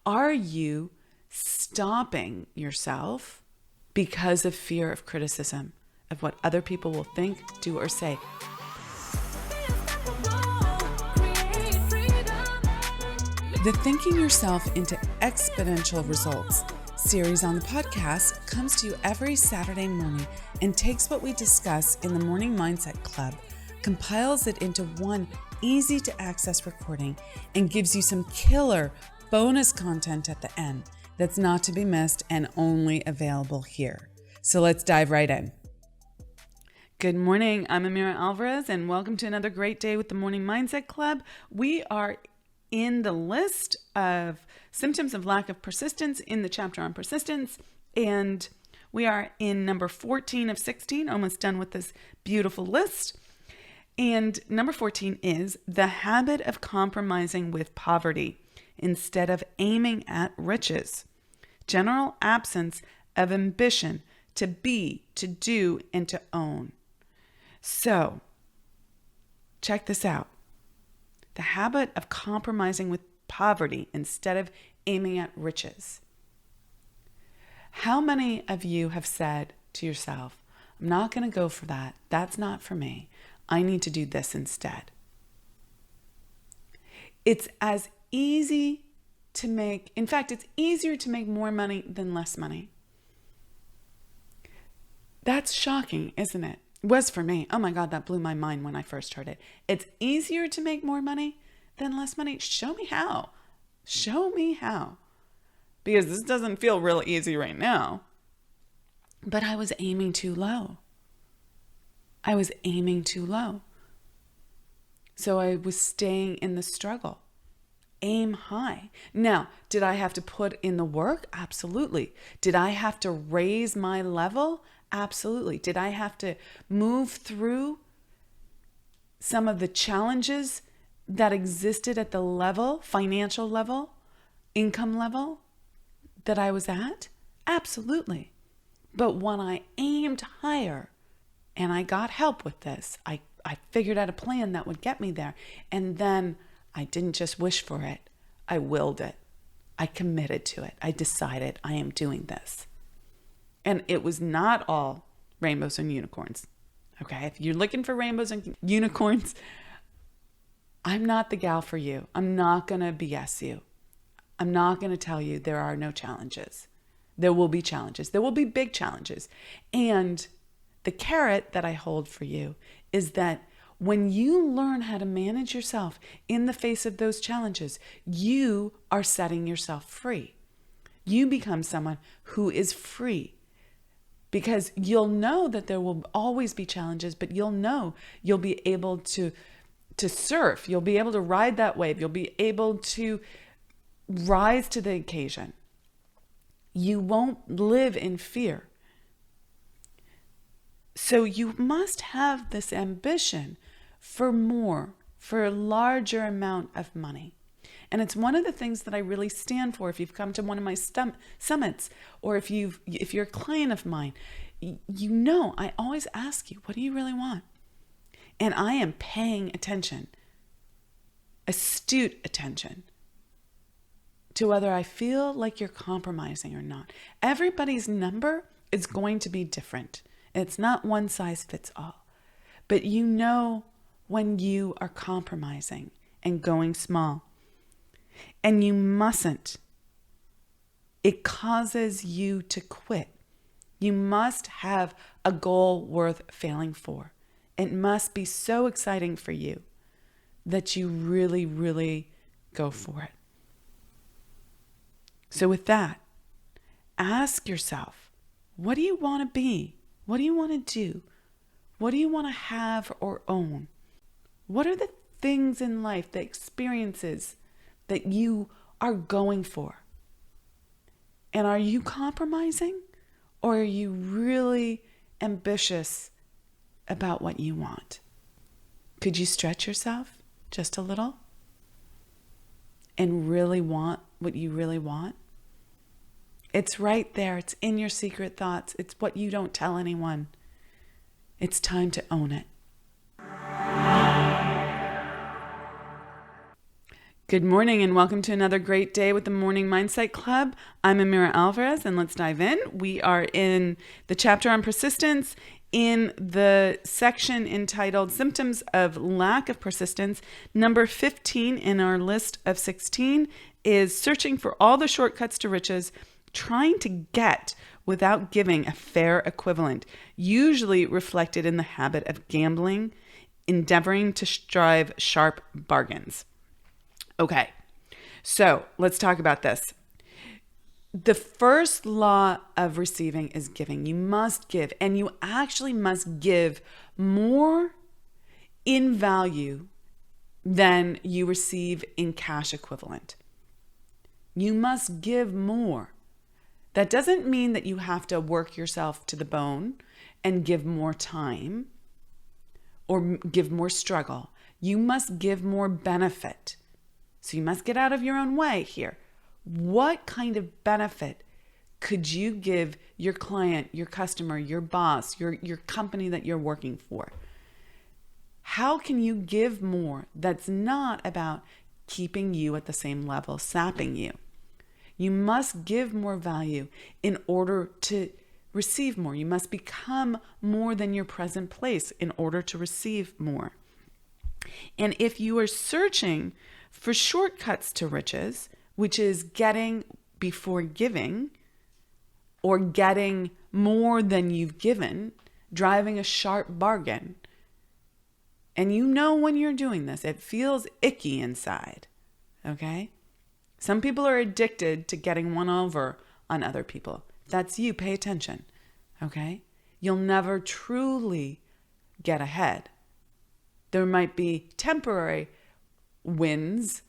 Are you stopping yourself because of fear of criticism, of what other people will think, do, or say? The Thinking Yourself into Exponential Results series on the podcast comes to you every Saturday morning and takes what we discuss in the Morning Mindset Club, compiles it into one easy to access recording, and gives you some killer bonus content at the end that's not to be missed and only available here. So let's dive right in. Good morning. I'm Amira Alvarez, and welcome to another great day with the Morning Mindset Club. We are in the list of symptoms of lack of persistence in the chapter on persistence, and we are in number 14 of 16, almost done with this beautiful list. And number 14 is the habit of compromising with poverty instead of aiming at riches. General absence of ambition to be, to do, and to own. So, check this out. The habit of compromising with poverty instead of aiming at riches. How many of you have said to yourself, I'm not going to go for that. That's not for me. I need to do this instead. It's as easy to make, in fact, it's easier to make more money than less money. That's shocking, isn't it? Was for me. Oh my God, that blew my mind when I first heard it. It's easier to make more money than less money. Show me how. Show me how. Because this doesn't feel real easy right now. But I was aiming too low. I was aiming too low. So I was staying in the struggle. Aim high. Now, did I have to put in the work? Absolutely. Did I have to raise my level? Absolutely. Did I have to move through some of the challenges that existed at the level, financial level, income level that I was at? Absolutely. But when I aimed higher, and I got help with this, I figured out a plan that would get me there. And then I didn't just wish for it. I willed it. I committed to it. I decided I am doing this. And it was not all rainbows and unicorns. Okay, if you're looking for rainbows and unicorns, I'm not the gal for you. I'm not going to BS you. I'm not going to tell you there are no challenges. There will be challenges. There will be big challenges. And the carrot that I hold for you is that when you learn how to manage yourself in the face of those challenges, you are setting yourself free. You become someone who is free. Because you'll know that there will always be challenges, but you'll know you'll be able to surf. You'll be able to ride that wave. You'll be able to rise to the occasion. You won't live in fear. So you must have this ambition for more, for a larger amount of money. And it's one of the things that I really stand for. If you've come to one of my summits, or if you're a client of mine, you know I always ask you, what do you really want? And I am paying attention, astute attention, to whether I feel like you're compromising or not. Everybody's number is going to be different. It's not one size fits all. But you know when you are compromising and going small. And you mustn't. It causes you to quit. You must have a goal worth failing for. It must be so exciting for you that you really, really go for it. So with that, ask yourself, what do you want to be? What do you want to do? What do you want to have or own? What are the things in life, the experiences that you are going for? And are you compromising, or are you really ambitious about what you want? Could you stretch yourself just a little and really want what you really want? It's right there. It's in your secret thoughts. It's what you don't tell anyone. It's time to own it. Good morning and welcome to another great day with the Morning Mindset Club. I'm Amira Alvarez and let's dive in. We are in the chapter on persistence in the section entitled Symptoms of Lack of Persistence. Number 15 in our list of 16 is searching for all the shortcuts to riches, trying to get without giving a fair equivalent, usually reflected in the habit of gambling, endeavoring to strive sharp bargains. Okay, so let's talk about this. The first law of receiving is giving. You must give, and you actually must give more in value than you receive in cash equivalent. You must give more. That doesn't mean that you have to work yourself to the bone and give more time or give more struggle. You must give more benefit. So you must get out of your own way here. What kind of benefit could you give your client, your customer, your boss, your company that you're working for? How can you give more that's not about keeping you at the same level, sapping you? You must give more value in order to receive more. You must become more than your present place in order to receive more. And if you are searching for shortcuts to riches, which is getting before giving, or getting more than you've given, driving a sharp bargain, and you know when you're doing this, it feels icky inside, okay? Some people are addicted to getting one over on other people. If that's you, pay attention, okay? You'll never truly get ahead. There might be temporary wins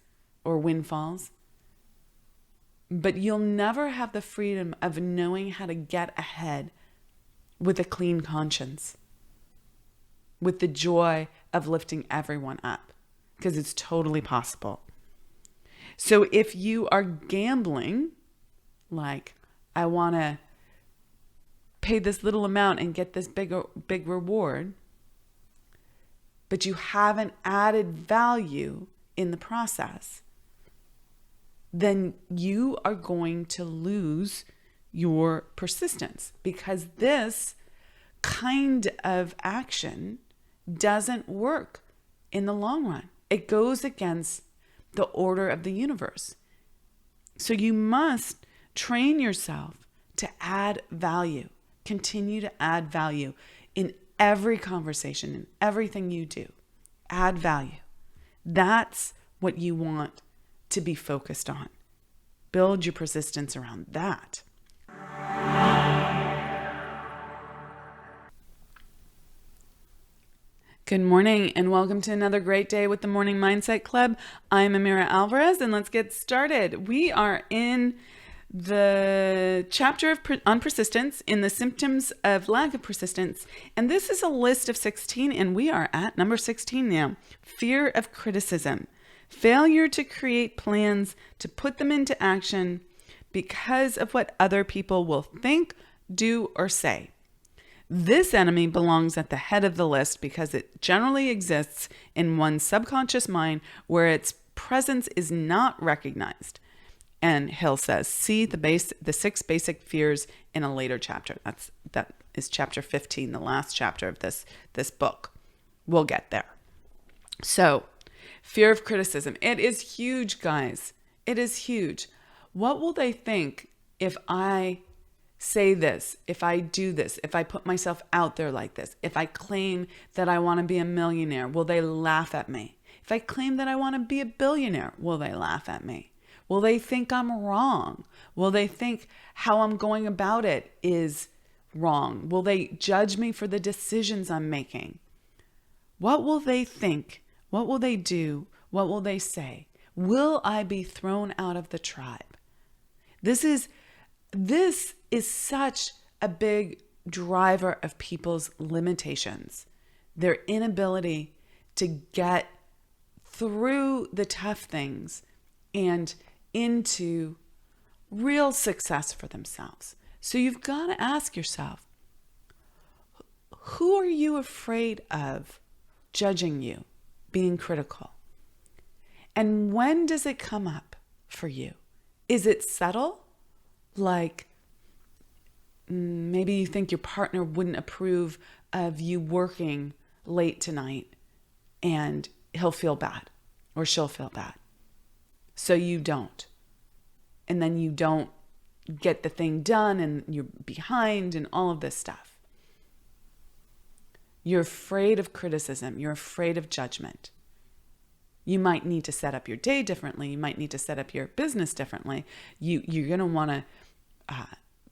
or windfalls, but you'll never have the freedom of knowing how to get ahead with a clean conscience, with the joy of lifting everyone up, because it's totally possible. So if you are gambling, like, I want to pay this little amount and get this big reward, but you haven't added value in the process, then you are going to lose your persistence, because this kind of action doesn't work in the long run. It goes against the order of the universe. So you must train yourself to add value, continue to add value in every conversation, in everything you do. Add value. That's what you want to be focused on. Build your persistence around that. Good morning and welcome to another great day with the Morning Mindset Club. I'm Amira Alvarez and let's get started. We are in the chapter on persistence in the symptoms of lack of persistence. And this is a list of 16 and we are at number 16 now. Fear of criticism. Failure to create plans to put them into action because of what other people will think, do, or say. This enemy belongs at the head of the list because it generally exists in one's subconscious mind where its presence is not recognized. And Hill says, see the 6 basic fears in a later chapter. That is chapter 15, the last chapter of this book. We'll get there. So, fear of criticism. It is huge, guys. It is huge. What will they think if I say this, if I do this, if I put myself out there like this, if I claim that I want to be a millionaire, will they laugh at me? If I claim that I want to be a billionaire, will they laugh at me? Will they think I'm wrong? Will they think how I'm going about it is wrong? Will they judge me for the decisions I'm making? What will they think? What will they do? What will they say? Will I be thrown out of the tribe? This is such a big driver of people's limitations, their inability to get through the tough things and into real success for themselves. So you've got to ask yourself, who are you afraid of judging you, being critical? And when does it come up for you? Is it subtle? Like maybe you think your partner wouldn't approve of you working late tonight and he'll feel bad or she'll feel bad. So you don't. And then you don't get the thing done and you're behind and all of this stuff. You're afraid of criticism. You're afraid of judgment. You might need to set up your day differently. You might need to set up your business differently. You're going to want to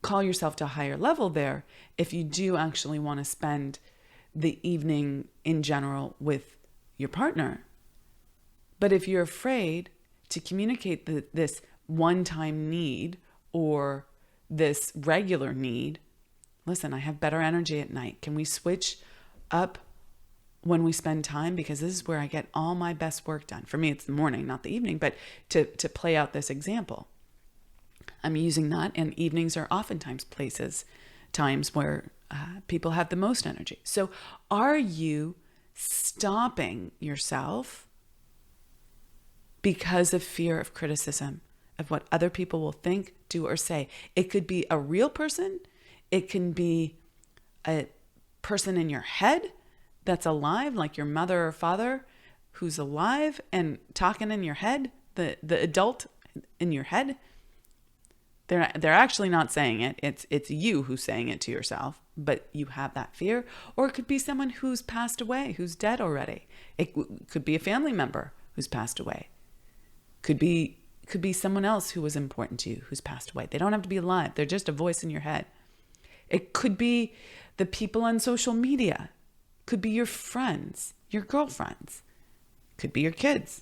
call yourself to a higher level there if you do actually want to spend the evening in general with your partner. But if you're afraid to communicate this one-time need or this regular need, listen, I have better energy at night. Can we switch up when we spend time? Because this is where I get all my best work done. For me, it's the morning, not the evening, but to play out this example, I'm using that, and evenings are oftentimes times where people have the most energy. So are you stopping yourself because of fear of criticism, of what other people will think, do, or say? It could be a real person. It can be a person in your head that's alive, like your mother or father who's alive and talking in your head, the adult in your head. They're actually not saying it. It's you who's saying it to yourself, but you have that fear. Or it could be someone who's passed away, who's dead already. It could be a family member who's passed away. Could be someone else who was important to you who's passed away. They don't have to be alive. They're just a voice in your head. It could be the people on social media. Could be your friends, your girlfriends. Could be your kids.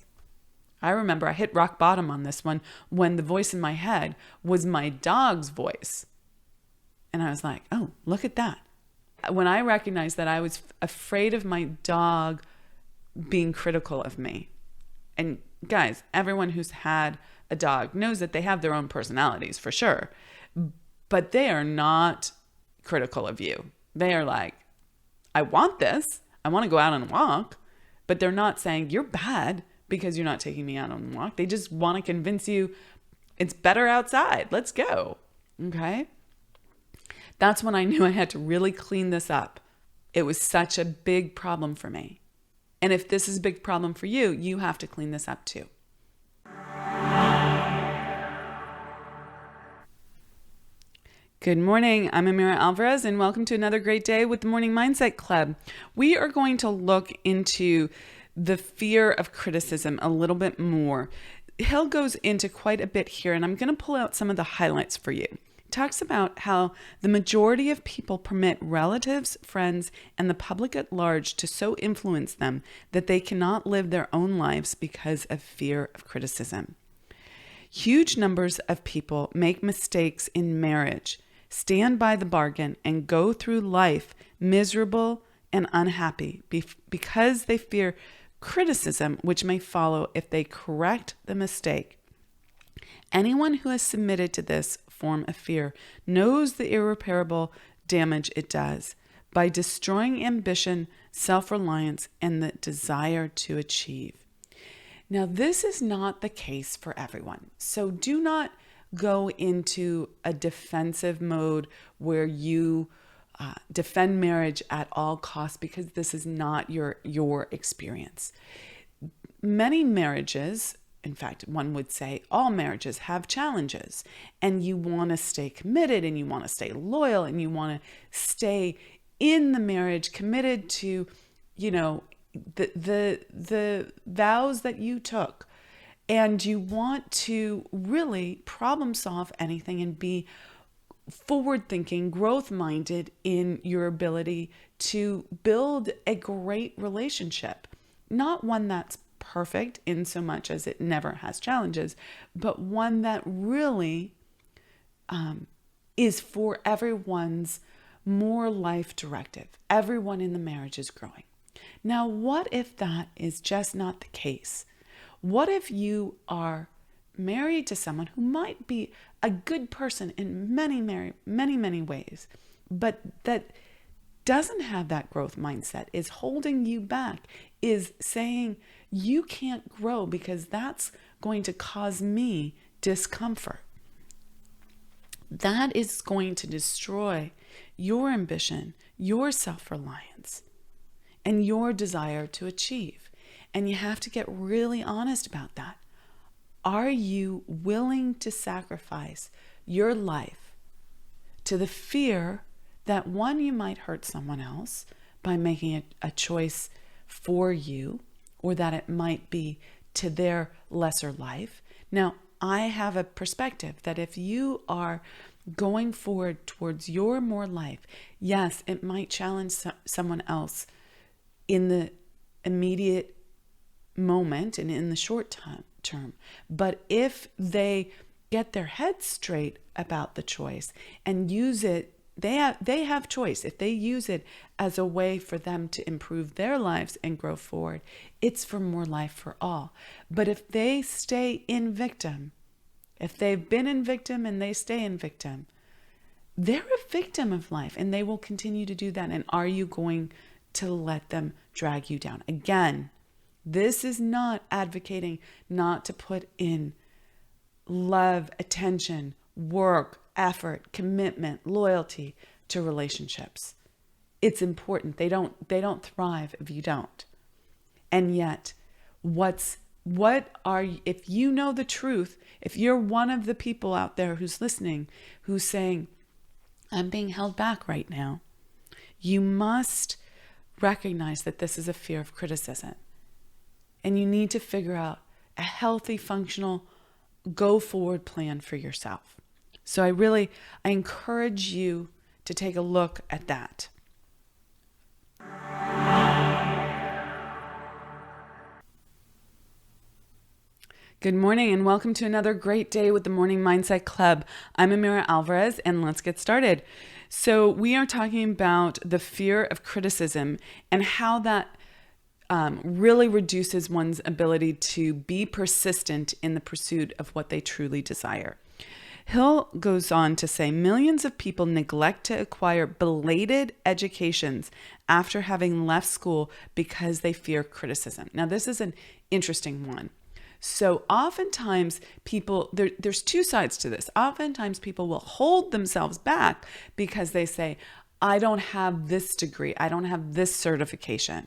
I remember I hit rock bottom on this one when the voice in my head was my dog's voice. And I was like, oh, look at that. When I recognized that I was afraid of my dog being critical of me. And guys, everyone who's had a dog knows that they have their own personalities for sure, but they are not critical of you. They are like, I want this. I want to go out on a walk, but they're not saying you're bad because you're not taking me out on a walk. They just want to convince you it's better outside. Let's go. Okay. That's when I knew I had to really clean this up. It was such a big problem for me. And if this is a big problem for you, you have to clean this up too. Good morning. I'm Amira Alvarez, and welcome to another great day with the Morning Mindset Club. We are going to look into the fear of criticism a little bit more. Hill goes into quite a bit here, and I'm going to pull out some of the highlights for you. He talks about how the majority of people permit relatives, friends, and the public at large to so influence them that they cannot live their own lives because of fear of criticism. Huge numbers of people make mistakes in marriage, stand by the bargain, and go through life miserable and unhappy because they fear criticism, which may follow if they correct the mistake. Anyone who has submitted to this form of fear knows the irreparable damage it does by destroying ambition, self-reliance, and the desire to achieve. Now, this is not the case for everyone. So do not go into a defensive mode where you defend marriage at all costs, because this is not your experience. Many marriages, in fact, one would say all marriages have challenges, and you want to stay committed and you want to stay loyal and you want to stay in the marriage committed to, the vows that you took, and you want to really problem solve anything and be forward-thinking, growth-minded in your ability to build a great relationship. Not one that's perfect in so much as it never has challenges, but one that really is for everyone's more life directive. Everyone in the marriage is growing. Now, what if that is just not the case? What if you are married to someone who might be a good person in many ways, but that doesn't have that growth mindset, is holding you back is saying you can't grow because that's going to cause me discomfort. That is going to destroy your ambition, your self-reliance, and your desire to achieve. And you have to get really honest about that. Are you willing to sacrifice your life to the fear that, one, you might hurt someone else by making a choice for you, or that it might be to their lesser life? Now, I have a perspective that if you are going forward towards your more life, yes, it might challenge someone else in the immediate moment and in the short term. But if they get their head straight about the choice and use it, they have choice. If they use it as a way for them to improve their lives and grow forward, it's for more life for all. But if they stay in victim, if they've been in victim and they stay in victim, they're a victim of life, and they will continue to do that. And are you going to let them drag you down? Again, this is not advocating not to put in love, attention, work, effort, commitment, loyalty to relationships. It's important. They don't thrive if you don't. And yet, if you know the truth, if you're one of the people out there who's listening, who's saying, I'm being held back right now, you must recognize that this is a fear of criticism. And you need to figure out a healthy, functional, go forward plan for yourself. So I encourage you to take a look at that. Good morning and welcome to another great day with the Morning Mindset Club. I'm Amira Alvarez, and let's get started. So we are talking about the fear of criticism and how that really reduces one's ability to be persistent in the pursuit of what they truly desire. Hill goes on to say, millions of people neglect to acquire belated educations after having left school because they fear criticism. Now, this is an interesting one. So oftentimes people, there's two sides to this. Oftentimes people will hold themselves back because they say, I don't have this degree. I don't have this certification.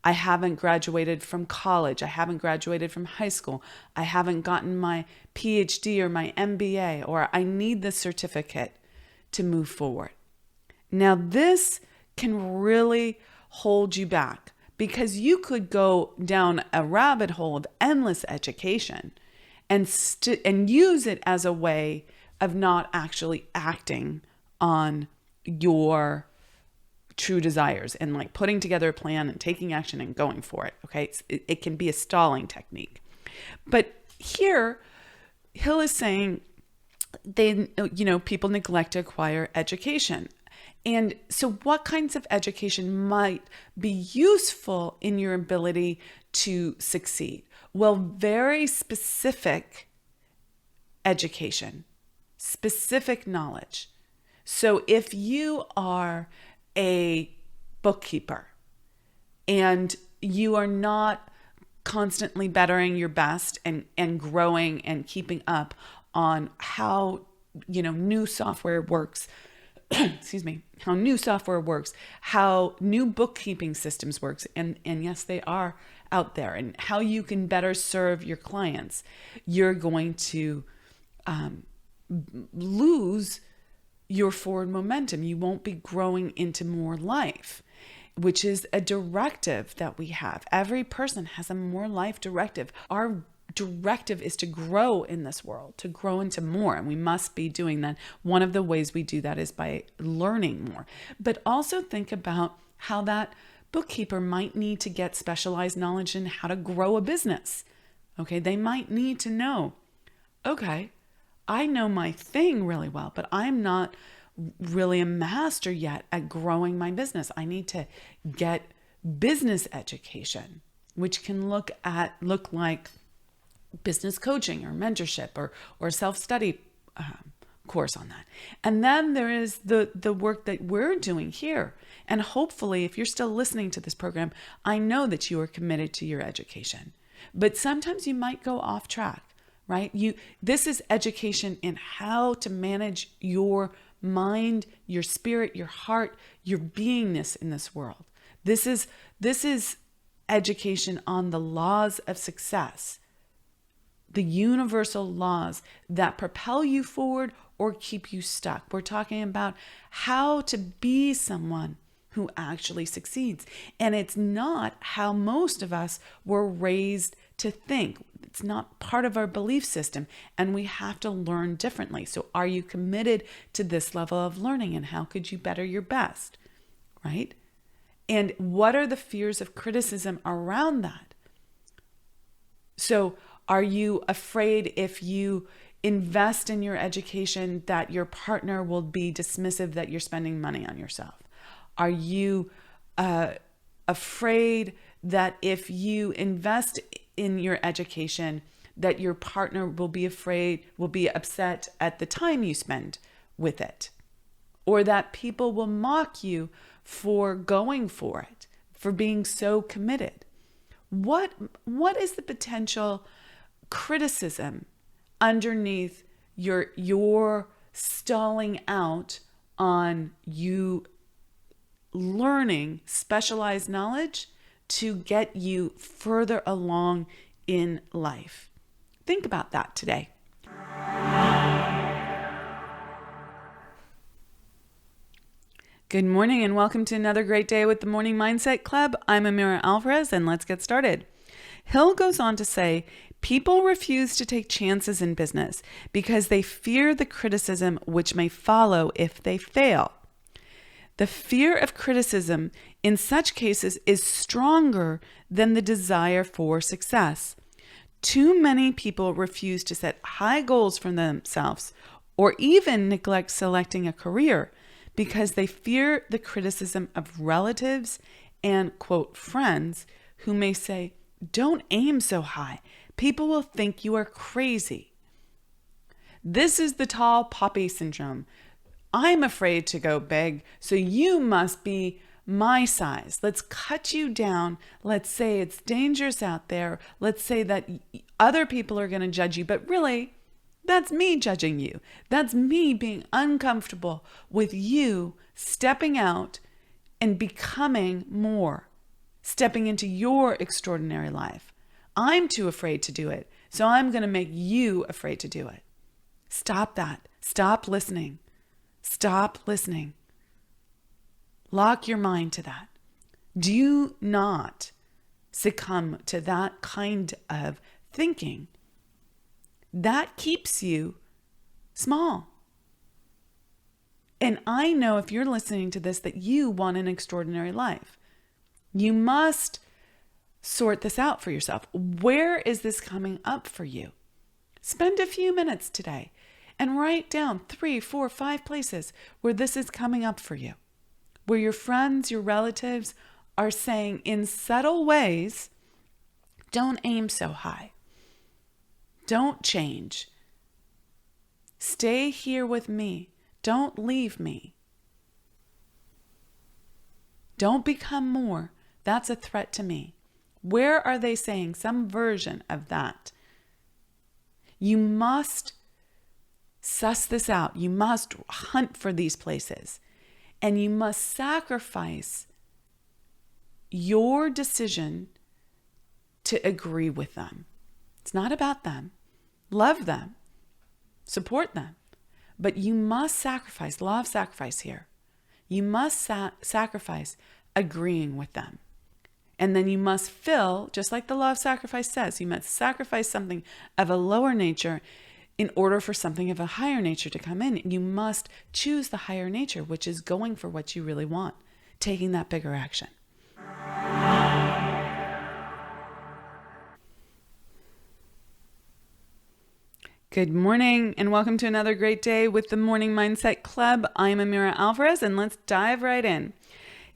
I haven't graduated from college. I haven't graduated from high school. I haven't gotten my PhD or my MBA, or I need this certificate to move forward. Now, this can really hold you back because you could go down a rabbit hole of endless education and use it as a way of not actually acting on your true desires and like putting together a plan and taking action and going for it. Okay. It can be a stalling technique. But here, Hill is saying people neglect to acquire education. And so what kinds of education might be useful in your ability to succeed? Well, very specific education, specific knowledge. So if you are a bookkeeper and you are not constantly bettering your best and growing and keeping up on how new software works, how new software works, how new bookkeeping systems works, and yes, they are out there, and how you can better serve your clients, you're going to lose your forward momentum. You won't be growing into more life, which is a directive that we have. Every person has a more life directive. Our directive is to grow in this world, to grow into more, and we must be doing that. One of the ways we do that is by learning more. But also think about how that bookkeeper might need to get specialized knowledge in how to grow a business. Okay, they might need to know, okay, I know my thing really well, but I'm not really a master yet at growing my business. I need to get business education, which can look like business coaching or mentorship or self-study course on that. And then there is the work that we're doing here. And hopefully, if you're still listening to this program, I know that you are committed to your education. But sometimes you might go off track, right? This is education in how to manage your mind, your spirit, your heart, your beingness in this world. This is education on the laws of success, the universal laws that propel you forward or keep you stuck. We're talking about how to be someone who actually succeeds. And it's not how most of us were raised to think. It's not part of our belief system, and we have to learn differently. So are you committed to this level of learning, and how could you better your best, right? And what are the fears of criticism around that? So are you afraid if you invest in your education that your partner will be dismissive that you're spending money on yourself? Are you afraid that if you invest in your education that your partner will be upset at the time you spend with it? Or that people will mock you for going for it, for being so committed? What is the potential criticism underneath your stalling out on you learning specialized knowledge to get you further along in life? Think about that today. Good morning and welcome to another great day with the Morning Mindset Club. I'm Amira Alvarez, and let's get started. Hill goes on to say, people refuse to take chances in business because they fear the criticism which may follow if they fail. The fear of criticism in such cases is stronger than the desire for success. Too many people refuse to set high goals for themselves or even neglect selecting a career because they fear the criticism of relatives and, quote, friends who may say, "Don't aim so high. People will think you are crazy." This is the tall poppy syndrome. I'm afraid to go big, so you must be my size. Let's cut you down. Let's say it's dangerous out there. Let's say that other people are going to judge you, but really, that's me judging you. That's me being uncomfortable with you stepping out and becoming more, stepping into your extraordinary life. I'm too afraid to do it, so I'm going to make you afraid to do it. Stop that. Stop listening. Stop listening. Lock your mind to that. Do not succumb to that kind of thinking. That keeps you small. And I know if you're listening to this that you want an extraordinary life. You must sort this out for yourself. Where is this coming up for you? Spend a few minutes today and write down 3, 4, 5 places where this is coming up for you, where your friends, your relatives are saying in subtle ways, "Don't aim so high. Don't change. Stay here with me. Don't leave me. Don't become more. That's a threat to me." Where are they saying some version of that? You must suss this out. You must hunt for these places. And you must sacrifice your decision to agree with them. It's not about them. Love them. Support them. But you must sacrifice, law of sacrifice here. You must sacrifice agreeing with them. And then you must fill, just like the law of sacrifice says, you must sacrifice something of a lower nature in order for something of a higher nature to come in. You must choose the higher nature, which is going for what you really want, taking that bigger action. Good morning and welcome to another great day with the Morning Mindset Club. I'm Amira Alvarez and let's dive right in.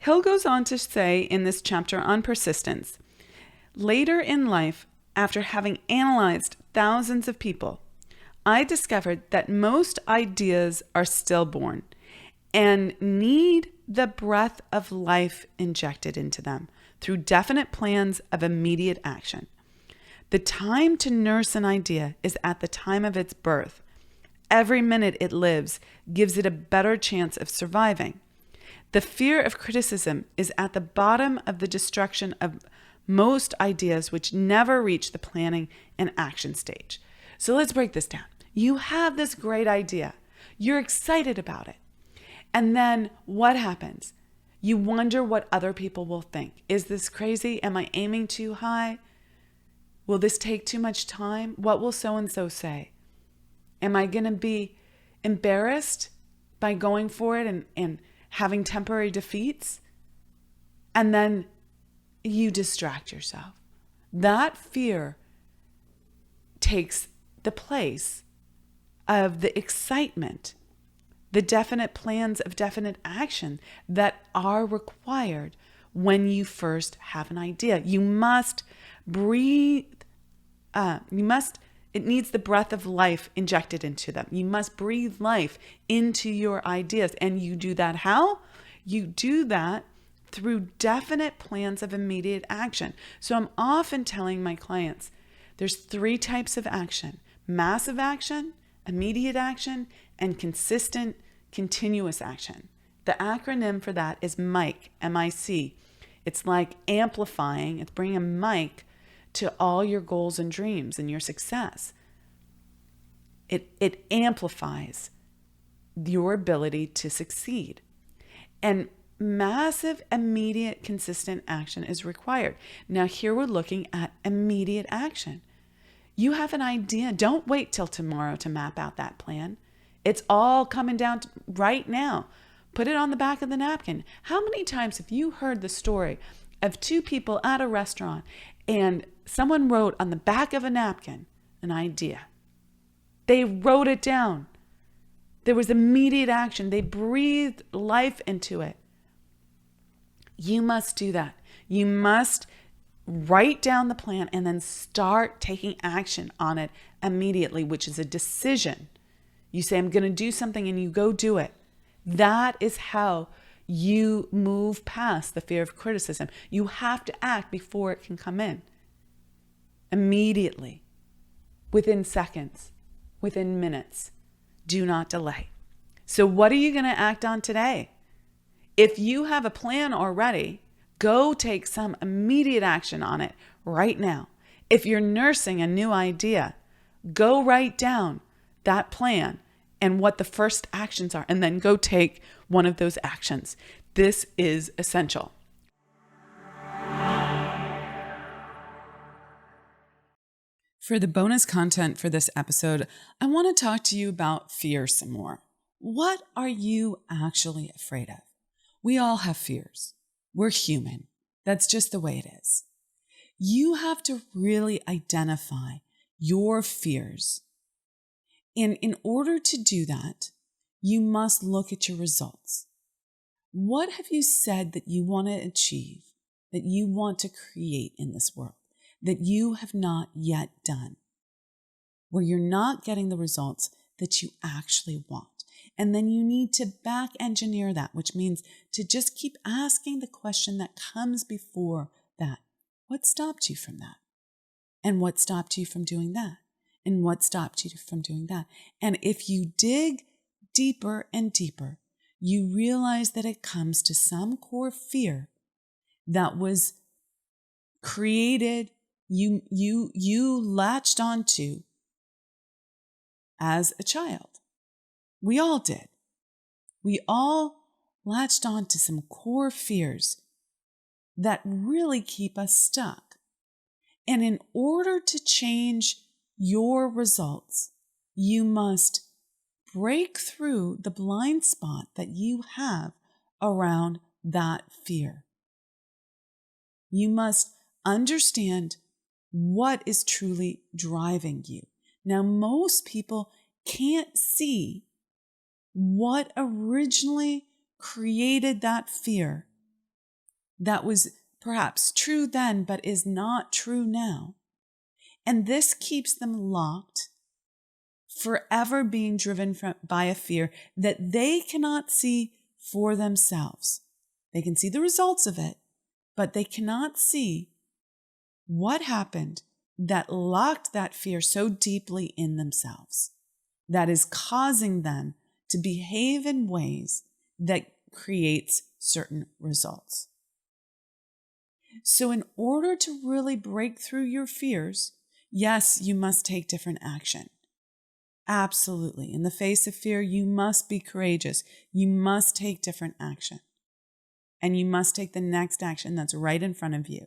Hill goes on to say in this chapter on persistence, later in life, after having analyzed thousands of people, I discovered that most ideas are stillborn and need the breath of life injected into them through definite plans of immediate action. The time to nurse an idea is at the time of its birth. Every minute it lives gives it a better chance of surviving. The fear of criticism is at the bottom of the destruction of most ideas which never reach the planning and action stage. So let's break this down. You have this great idea. You're excited about it. And then what happens? You wonder what other people will think. Is this crazy? Am I aiming too high? Will this take too much time? What will so-and-so say? Am I going to be embarrassed by going for it and having temporary defeats? And then you distract yourself. That fear takes the place of the excitement, the definite plans of definite action that are required when you first have an idea. You must breathe. It needs the breath of life injected into them. You must breathe life into your ideas. And you do that how? You do that through definite plans of immediate action. So I'm often telling my clients, there's 3 types of action: massive action, immediate action, and consistent, continuous action. The acronym for that is MIC, M-I-C. It's like amplifying. It's bringing a mic to all your goals and dreams and your success. It amplifies your ability to succeed. And massive, immediate, consistent action is required. Now, here we're looking at immediate action. You have an idea. Don't wait till tomorrow to map out that plan. It's all coming down to right now. Put it on the back of the napkin. How many times have you heard the story of 2 people at a restaurant and someone wrote on the back of a napkin an idea? They wrote it down. There was immediate action. They breathed life into it. You must do that. You must write down the plan and then start taking action on it immediately, which is a decision. You say, I'm going to do something, and you go do it. That is how you move past the fear of criticism. You have to act before it can come in. Immediately, within seconds, within minutes. Do not delay. So what are you going to act on today? If you have a plan already, go take some immediate action on it right now. If you're nursing a new idea, go write down that plan and what the first actions are, and then go take one of those actions. This is essential. For the bonus content for this episode, I want to talk to you about fear some more. What are you actually afraid of? We all have fears. We're human. That's just the way it is. You have to really identify your fears. And in order to do that, you must look at your results. What have you said that you want to achieve, that you want to create in this world, that you have not yet done, where you're not getting the results that you actually want? And then you need to back engineer that, which means to just keep asking the question that comes before that. What stopped you from that? And what stopped you from doing that? And what stopped you from doing that? And if you dig deeper and deeper, you realize that it comes to some core fear that was created, you latched onto as a child. We all did. We all latched on to some core fears that really keep us stuck. And in order to change your results, you must break through the blind spot that you have around that fear. You must understand what is truly driving you. Now, most people can't see what originally created that fear that was perhaps true then, but is not true now. And this keeps them locked, forever being driven by a fear that they cannot see for themselves. They can see the results of it, but they cannot see what happened that locked that fear so deeply in themselves that is causing them to behave in ways that creates certain results. So in order to really break through your fears, yes, you must take different action. Absolutely. In the face of fear, you must be courageous. You must take different action. And you must take the next action that's right in front of you.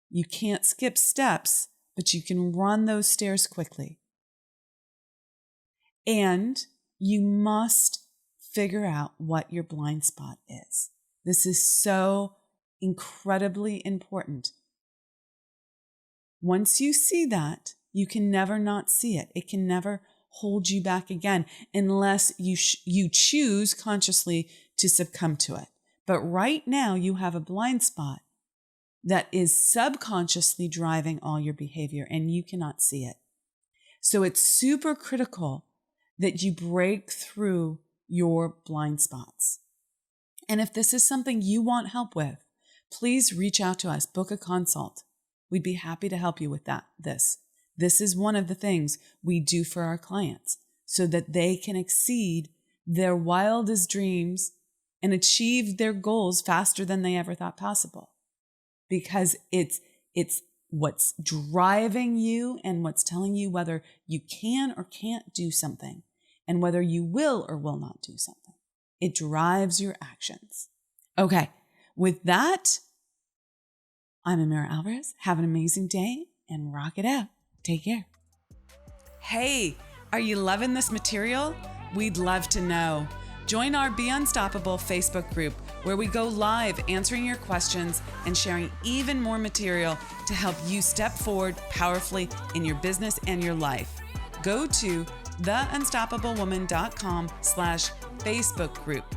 You can't skip steps, but you can run those stairs quickly. And you must figure out what your blind spot is. This is so incredibly important. Once you see that, you can never not see it. It can never hold you back again unless you choose consciously to succumb to it. But right now you have a blind spot that is subconsciously driving all your behavior and you cannot see it. So it's super critical that you break through your blind spots. And if this is something you want help with, please reach out to us, book a consult. We'd be happy to help you with this. This is one of the things we do for our clients so that they can exceed their wildest dreams and achieve their goals faster than they ever thought possible. Because it's what's driving you and what's telling you whether you can or can't do something and whether you will or will not do something. It drives your actions. Okay, with that, I'm Amira Alvarez. Have an amazing day and rock it out. Take care. Hey, are you loving this material? We'd love to know. Join our Be Unstoppable Facebook group where we go live answering your questions and sharing even more material to help you step forward powerfully in your business and your life. Go to theunstoppablewoman.com/Facebook group.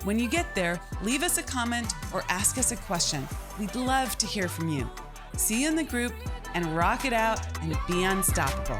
When you get there, leave us a comment or ask us a question. We'd love to hear from you. See you in the group and rock it out and be unstoppable.